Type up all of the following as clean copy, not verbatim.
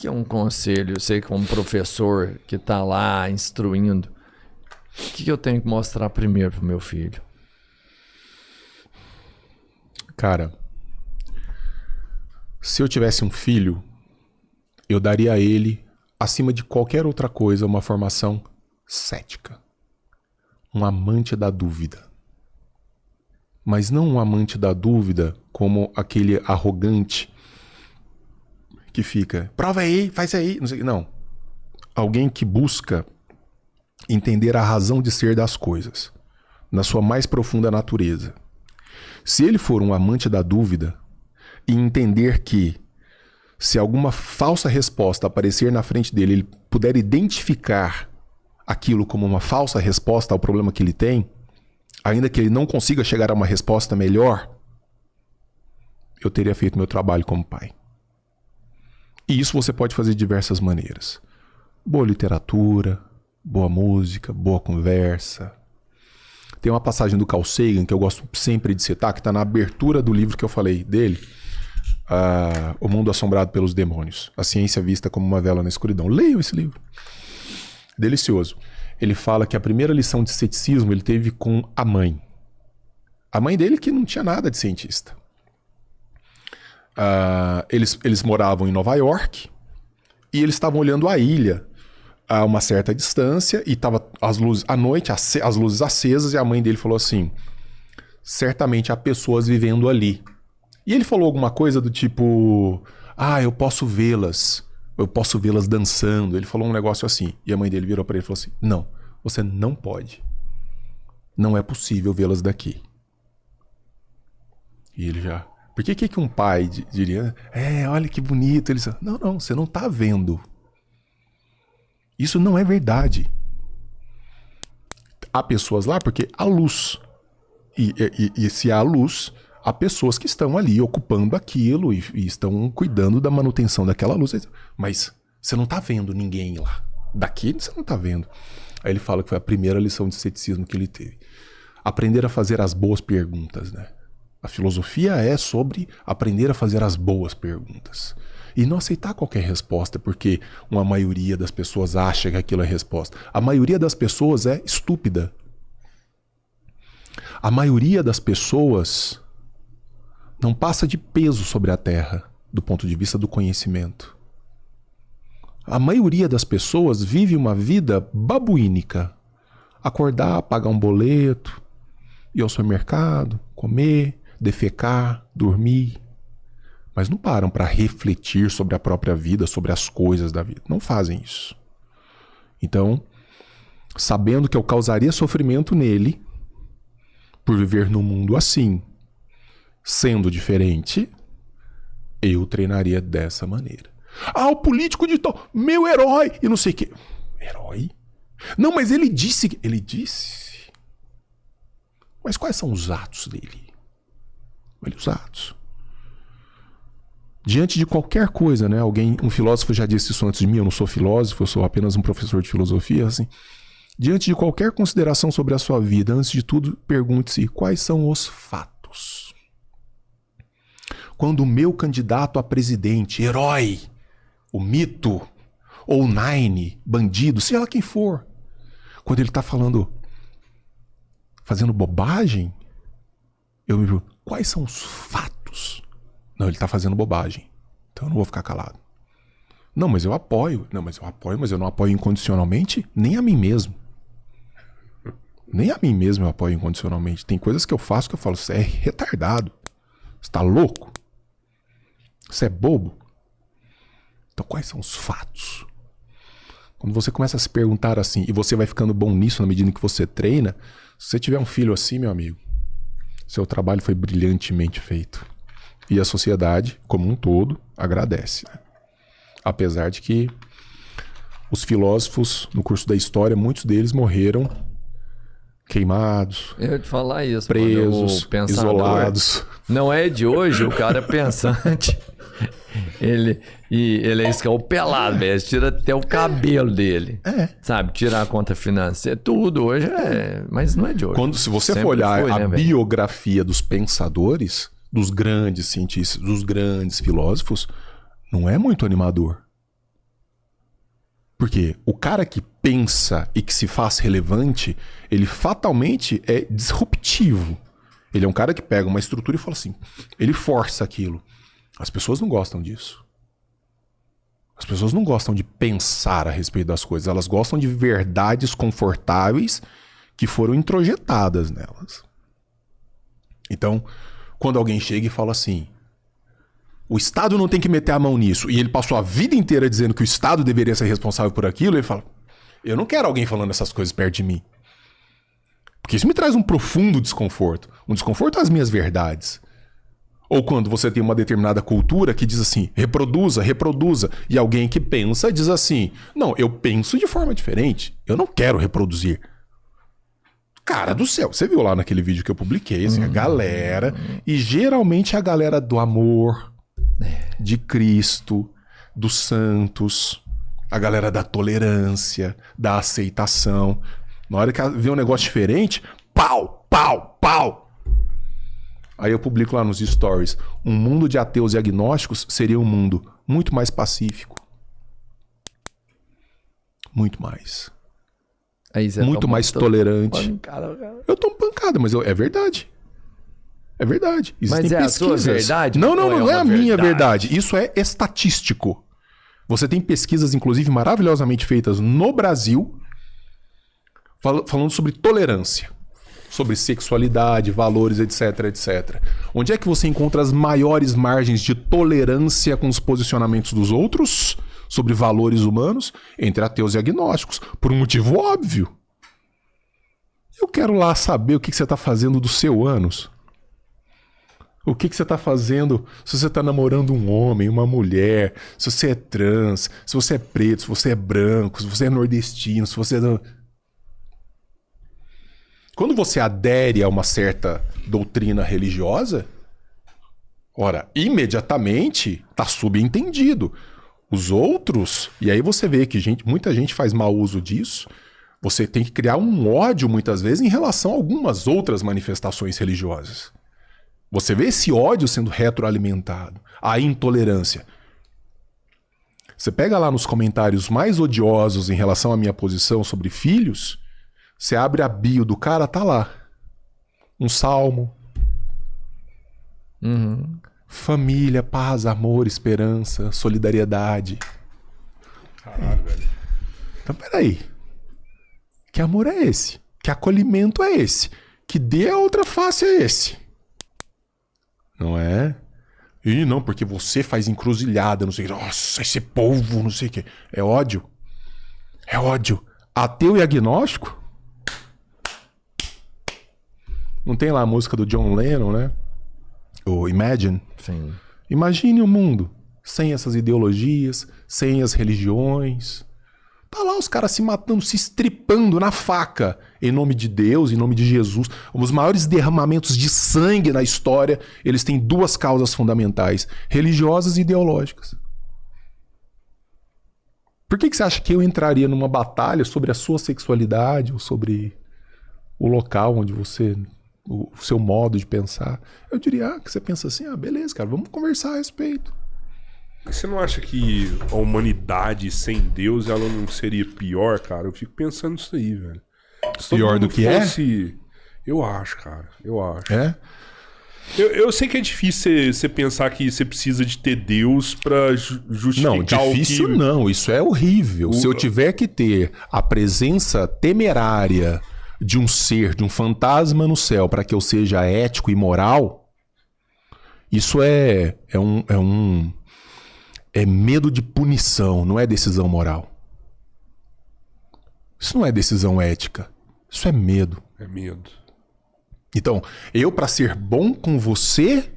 que é um conselho, você como professor que está lá instruindo, o que eu tenho que mostrar primeiro pro meu filho? Cara, se eu tivesse um filho, eu daria a ele, acima de qualquer outra coisa, uma formação cética. Um amante da dúvida. Mas não um amante da dúvida como aquele arrogante que fica, prova aí, faz aí, não sei, não. Alguém que busca entender a razão de ser das coisas, na sua mais profunda natureza. Se ele for um amante da dúvida e entender que, se alguma falsa resposta aparecer na frente dele, ele puder identificar aquilo como uma falsa resposta ao problema que ele tem, ainda que ele não consiga chegar a uma resposta melhor, eu teria feito meu trabalho como pai. E isso você pode fazer de diversas maneiras. Boa literatura, boa música, boa conversa. Tem uma passagem do Carl Sagan que eu gosto sempre de citar, que está na abertura do livro que eu falei dele, O Mundo Assombrado pelos Demônios. A Ciência Vista como uma Vela na Escuridão. Leiam esse livro. Delicioso. Ele fala que a primeira lição de ceticismo ele teve com a mãe. A mãe dele que não tinha nada de cientista. Eles moravam em Nova York e eles estavam olhando a ilha a uma certa distância e tava as luzes à noite, as luzes acesas, e a mãe dele falou assim: certamente há pessoas vivendo ali. E ele falou alguma coisa do tipo: eu posso vê-las dançando. Ele falou um negócio assim, e a mãe dele virou para ele e falou assim: não, você não pode. Não é possível vê-las daqui. E ele já... Por que um pai diria: olha que bonito. Ele disse: não, você não tá vendo. Isso não é verdade. Há pessoas lá porque há luz. E se há luz, há pessoas que estão ali ocupando aquilo e estão cuidando da manutenção daquela luz. Mas você não está vendo ninguém lá. Daqui você não está vendo. Aí ele fala que foi a primeira lição de ceticismo que ele teve. Aprender a fazer as boas perguntas, né? A filosofia é sobre aprender a fazer as boas perguntas. E não aceitar qualquer resposta, porque uma maioria das pessoas acha que aquilo é resposta. A maioria das pessoas é estúpida. A maioria das pessoas não passa de peso sobre a Terra, do ponto de vista do conhecimento. A maioria das pessoas vive uma vida babuínica. Acordar, pagar um boleto, ir ao supermercado, comer, defecar, dormir. Mas não param para refletir sobre a própria vida, sobre as coisas da vida. Não fazem isso. Então, sabendo que eu causaria sofrimento nele, por viver num mundo assim, sendo diferente, eu treinaria dessa maneira. O político de tal, meu herói, e não sei o quê. Herói? Não, mas ele disse... Ele disse? Mas quais são os atos dele? Os atos. Diante de qualquer coisa, né? Um filósofo já disse isso antes de mim, eu não sou filósofo, eu sou apenas um professor de filosofia, assim. Diante de qualquer consideração sobre a sua vida, antes de tudo, pergunte-se quais são os fatos. Quando o meu candidato a presidente, herói, o mito, ou o Nine, bandido, seja lá quem for, quando ele está fazendo bobagem, eu me pergunto, quais são os fatos? Não, ele está fazendo bobagem. Então eu não vou ficar calado. Não, mas eu apoio. Não, mas eu apoio, mas eu não apoio incondicionalmente nem a mim mesmo. Nem a mim mesmo eu apoio incondicionalmente. Tem coisas que eu faço que eu falo, você é retardado. Você tá louco? Você é bobo? Então quais são os fatos? Quando você começa a se perguntar assim, e você vai ficando bom nisso na medida em que você treina, se você tiver um filho assim, meu amigo, seu trabalho foi brilhantemente feito. E a sociedade, como um todo, agradece. Né? Apesar de que os filósofos, no curso da história, muitos deles morreram queimados, eu ia te falar isso, presos, isolados. Não é de hoje, o cara é pensante. Ele é escalpelado, velho. Tira até o cabelo dele. Sabe? Tirar a conta financeira, tudo hoje mas não é de hoje. Se você for olhar a biografia dos pensadores, dos grandes cientistas, dos grandes filósofos, não é muito animador. Porque o cara que pensa e que se faz relevante, ele fatalmente é disruptivo. Ele é um cara que pega uma estrutura e fala assim, ele força aquilo. As pessoas não gostam disso. As pessoas não gostam de pensar a respeito das coisas. Elas gostam de verdades confortáveis que foram introjetadas nelas. Então, quando alguém chega e fala assim, o Estado não tem que meter a mão nisso, e ele passou a vida inteira dizendo que o Estado deveria ser responsável por aquilo, ele fala, eu não quero alguém falando essas coisas perto de mim. Porque isso me traz um profundo desconforto. Um desconforto às minhas verdades. Ou quando você tem uma determinada cultura que diz assim, reproduza, reproduza. E alguém que pensa diz assim, não, eu penso de forma diferente. Eu não quero reproduzir. Cara do céu, você viu lá naquele vídeo que eu publiquei, assim, a galera, e geralmente a galera do amor, de Cristo, dos santos, a galera da tolerância, da aceitação. Na hora que vê um negócio diferente, pau, pau, pau. Aí eu publico lá nos stories, um mundo de ateus e agnósticos seria um mundo muito mais pacífico. Muito mais. Muito mais tolerante. Pancada. Eu tomo pancada, mas é verdade. É verdade. Existem mas é pesquisas. A sua verdade? Não é a minha verdade. Isso é estatístico. Você tem pesquisas, inclusive, maravilhosamente feitas no Brasil, falando sobre tolerância, sobre sexualidade, valores, etc, etc. Onde é que você encontra as maiores margens de tolerância com os posicionamentos dos outros sobre valores humanos? Entre ateus e agnósticos, por um motivo óbvio. Eu quero lá saber o que você está fazendo do seu ânus. O que você está fazendo se você está namorando um homem, uma mulher, se você é trans, se você é preto, se você é branco, se você é nordestino, se você é... Quando você adere a uma certa doutrina religiosa, ora, imediatamente está subentendido. Os outros, e aí você vê que muita gente faz mau uso disso, você tem que criar um ódio muitas vezes em relação a algumas outras manifestações religiosas. Você vê esse ódio sendo retroalimentado, a intolerância. Você pega lá nos comentários mais odiosos em relação à minha posição sobre filhos, você abre a bio do cara, tá lá. Um salmo. Família, paz, amor, esperança, solidariedade. Caralho, velho. Então, peraí. Que amor é esse? Que acolhimento é esse? Que dê a outra face é esse? Não é? E não, porque você faz encruzilhada, não sei o que. Nossa, esse povo, não sei o que. É ódio. É ódio. Ateu e agnóstico? Não tem lá a música do John Lennon, né? O Imagine. Sim. Imagine um mundo sem essas ideologias, sem as religiões. Tá lá os caras se matando, se estripando na faca. Em nome de Deus, em nome de Jesus. Os maiores derramamentos de sangue na história, eles têm duas causas fundamentais. Religiosas e ideológicas. Por que você acha que eu entraria numa batalha sobre a sua sexualidade ou sobre o local onde você... o seu modo de pensar? Eu diria que você pensa assim, beleza, cara, vamos conversar a respeito. Você não acha que a humanidade sem Deus ela não seria pior, cara? Eu fico pensando nisso aí, velho. Se pior do que fosse... Eu acho, cara. Eu acho. É? Eu sei que é difícil você pensar que você precisa de ter Deus pra justificar não, difícil o que... não. Isso é horrível. Se eu tiver que ter a presença temerária de um ser, de um fantasma no céu, para que eu seja ético e moral, isso é medo de punição, não é decisão moral. Isso não é decisão ética. Isso é medo. É medo. Então, eu, para ser bom com você,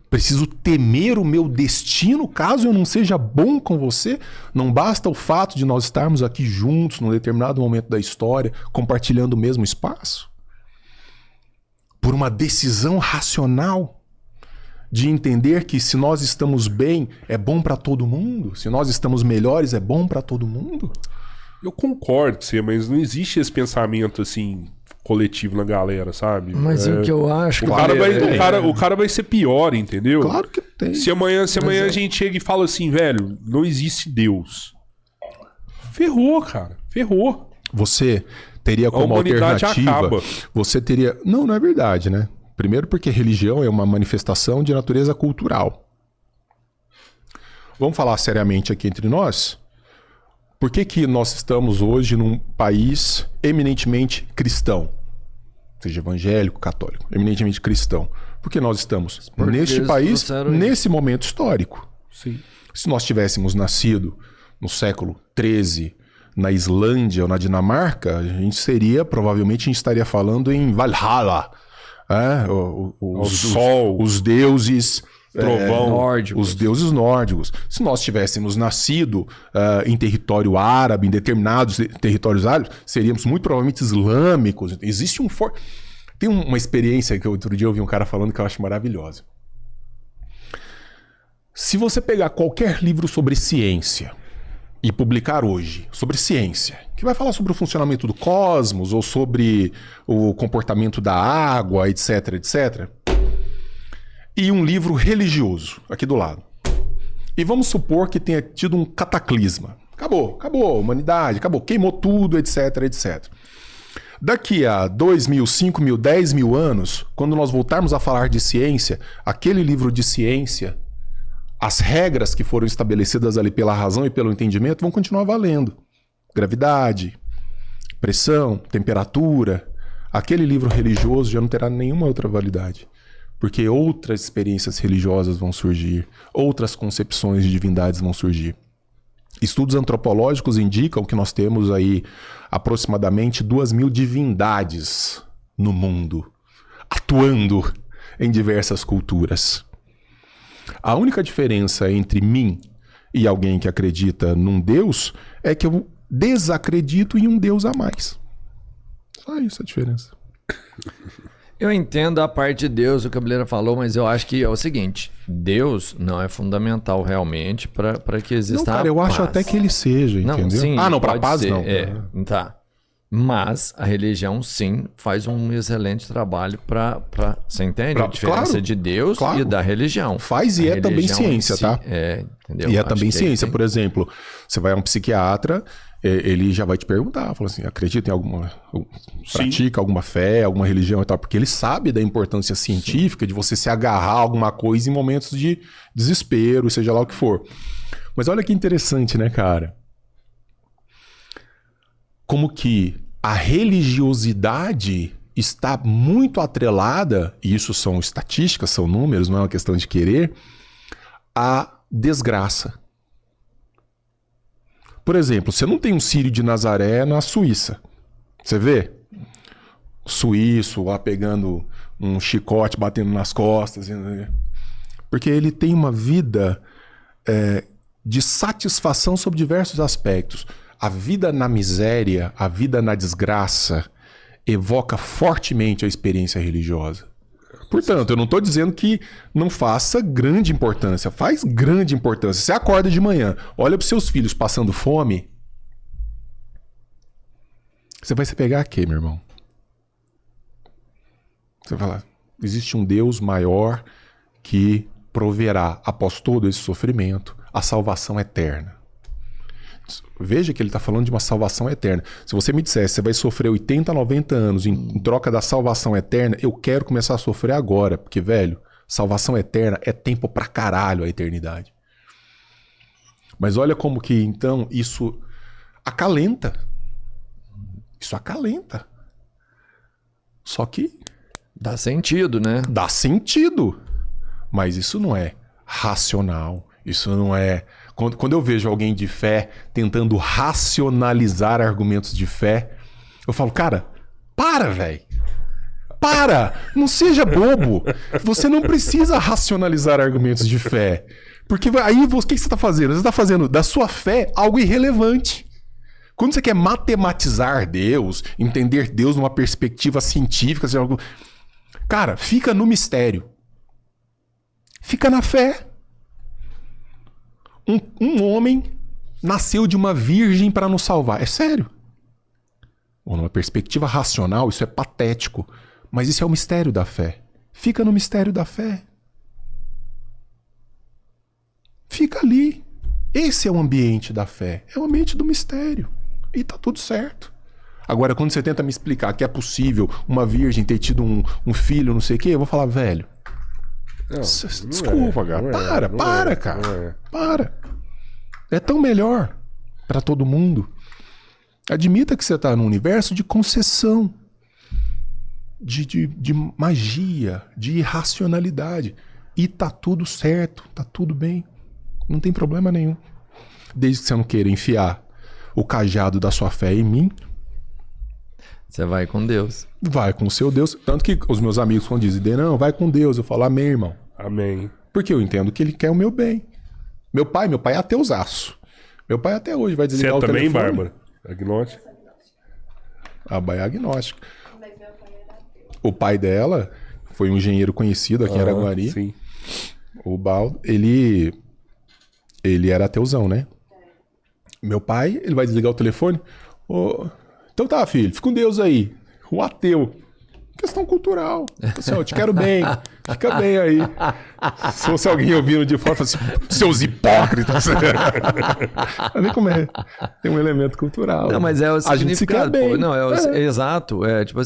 preciso temer o meu destino caso eu não seja bom com você. Não basta o fato de nós estarmos aqui juntos num determinado momento da história, compartilhando o mesmo espaço. Por uma decisão racional de entender que se nós estamos bem, é bom para todo mundo. Se nós estamos melhores, é bom para todo mundo. Eu concordo com você, mas não existe esse pensamento assim... coletivo na galera, sabe? Mas o que eu acho... O cara vai ser pior, entendeu? Claro que tem. Se amanhã a gente chega e fala assim, velho, não existe Deus. ferrou, cara. Ferrou. Você teria como alternativa... acaba. Você teria... Não é verdade, né? Primeiro porque religião é uma manifestação de natureza cultural. Vamos falar seriamente aqui entre nós? Por que nós estamos hoje num país eminentemente cristão? Seja evangélico, católico, eminentemente cristão. Porque nós estamos neste país, nesse momento histórico. Sim. Se nós tivéssemos nascido no século XIII, na Islândia ou na Dinamarca, provavelmente a gente estaria falando em Valhalla. Os deuses... Trovão. Nórdicos. Os deuses nórdicos. Se nós tivéssemos nascido em território árabe, em determinados territórios árabes, seríamos muito provavelmente islâmicos. Existe Tem uma experiência que outro dia eu ouvi um cara falando que eu acho maravilhosa. Se você pegar qualquer livro sobre ciência e publicar hoje sobre ciência, que vai falar sobre o funcionamento do cosmos ou sobre o comportamento da água, etc, etc... e um livro religioso, aqui do lado. E vamos supor que tenha tido um cataclisma. Acabou a humanidade, queimou tudo, etc, etc. Daqui a 2.000, 5.000, 10.000 anos, quando nós voltarmos a falar de ciência, aquele livro de ciência, as regras que foram estabelecidas ali pela razão e pelo entendimento vão continuar valendo. Gravidade, pressão, temperatura. Aquele livro religioso já não terá nenhuma outra validade. Porque outras experiências religiosas vão surgir, outras concepções de divindades vão surgir. Estudos antropológicos indicam que nós temos aí aproximadamente 2.000 divindades no mundo, atuando em diversas culturas. A única diferença entre mim e alguém que acredita num Deus é que eu desacredito em um Deus a mais. Só isso a diferença. Eu entendo a parte de Deus, o Cabeleira falou, mas eu acho que é o seguinte: Deus não é fundamental realmente para que exista a paz. Eu acho até que ele seja, entendeu? Não, sim, não, para paz ser, não. Tá. Mas a religião, sim, faz um excelente trabalho para você entende a diferença de Deus e da religião. Faz e é também ciência, tá? Entendeu? E é também ciência. Por exemplo, você vai a um psiquiatra, ele já vai te perguntar, fala assim, acredita em alguma... pratica alguma fé, alguma religião e tal, porque ele sabe da importância científica de você se agarrar a alguma coisa em momentos de desespero, seja lá o que for. Mas olha que interessante, né, cara? Como que a religiosidade está muito atrelada, e isso são estatísticas, são números, não é uma questão de querer, à desgraça. Por exemplo, você não tem um Círio de Nazaré na Suíça. Você vê? Suíço lá pegando um chicote, batendo nas costas. Porque ele tem uma vida de satisfação sob diversos aspectos. A vida na miséria, a vida na desgraça, evoca fortemente a experiência religiosa. Portanto, eu não estou dizendo que não faça grande importância. Faz grande importância. Você acorda de manhã, olha para os seus filhos passando fome. Você vai se pegar a quê, meu irmão? Você vai falar, existe um Deus maior que proverá, após todo esse sofrimento, a salvação eterna. Veja que ele está falando de uma salvação eterna. Se você me dissesse, você vai sofrer 80, 90 anos em troca da salvação eterna, eu quero começar a sofrer agora. Porque, velho, salvação eterna é tempo pra caralho a eternidade. Mas olha como que, então, isso acalenta. Isso acalenta. Só que... dá sentido, né? Dá sentido. Mas isso não é racional. Isso não é... Quando eu vejo alguém de fé tentando racionalizar argumentos de fé, eu falo, cara, para, velho. Para! Não seja bobo. Você não precisa racionalizar argumentos de fé. Porque aí, o que você está fazendo? Você está fazendo da sua fé algo irrelevante. Quando você quer matematizar Deus, entender Deus numa perspectiva científica, cara, fica no mistério. Fica na fé. Um homem nasceu de uma virgem para nos salvar. É sério. Ou numa perspectiva racional, isso é patético. Mas isso é o mistério da fé. Fica no mistério da fé. Fica ali. Esse é o ambiente da fé. É o ambiente do mistério. E tá tudo certo. Agora, quando você tenta me explicar que é possível uma virgem ter tido um filho, não sei o quê, eu vou falar, velho. Desculpa, cara. Para, cara. Para. É tão melhor pra todo mundo. Admita que você tá num universo de concessão. De magia, de irracionalidade. E tá tudo certo, tá tudo bem. Não tem problema nenhum. Desde que você não queira enfiar o cajado da sua fé em mim. Você vai com Deus. Vai com o seu Deus. Tanto que os meus amigos quando dizem, não, vai com Deus. Eu falo, amém, irmão. Amém. Porque eu entendo que ele quer o meu bem. Meu pai é ateusaço. Meu pai até hoje vai desligar o telefone. Você também, Bárbara? Agnóstico? A Bárbara é agnóstico. O pai dela foi um engenheiro conhecido aqui em Araguari. Sim. O Baldo, ele era ateuzão, né? Meu pai, ele vai desligar o telefone. Então tá, filho, fica com Deus aí. O ateu. Questão cultural. Assim, eu te quero bem. Fica bem aí. Se fosse alguém ouvindo de fora, fala assim, seus hipócritas. Olha como é. Tem um elemento cultural. Não, mas é o a gente se quer bem. Não, exato. É tipo